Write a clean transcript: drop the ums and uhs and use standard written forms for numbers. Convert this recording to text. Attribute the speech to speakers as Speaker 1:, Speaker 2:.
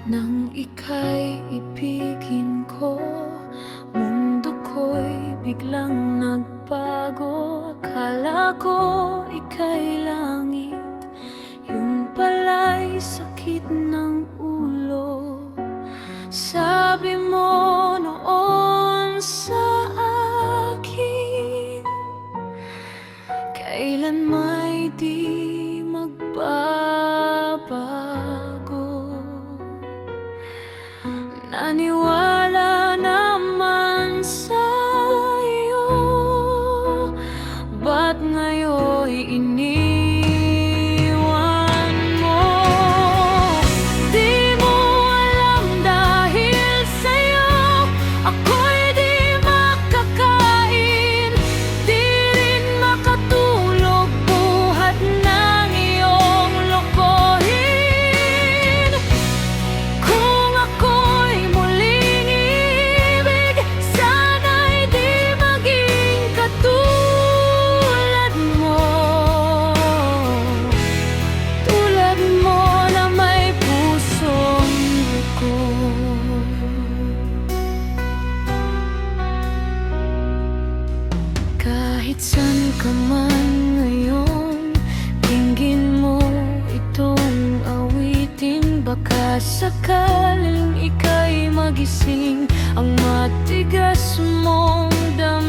Speaker 1: Nang ika'y ibigin ko, mundo ko'y biglang nagbago. Akala ko ika'y langit, yun pala'y sakit ng ulo. Sabi mo noon sa akin, kailan may di magbabago. Naniwala naman sa'yo, ba't ngayon'y iniwan mo? Di mo alam dahil sa'yo ako'y di makakain, di rin makatulog buhat ng iyong lokohin. Kung ako'y muling ibig, sana'y di maging katulad mo. Tulad mo na may pusong lukod. Kahit saan ka man ngayon, dinggin mo itong awitin. Baka sakaling ika'y magising ang matigas mong damdamin.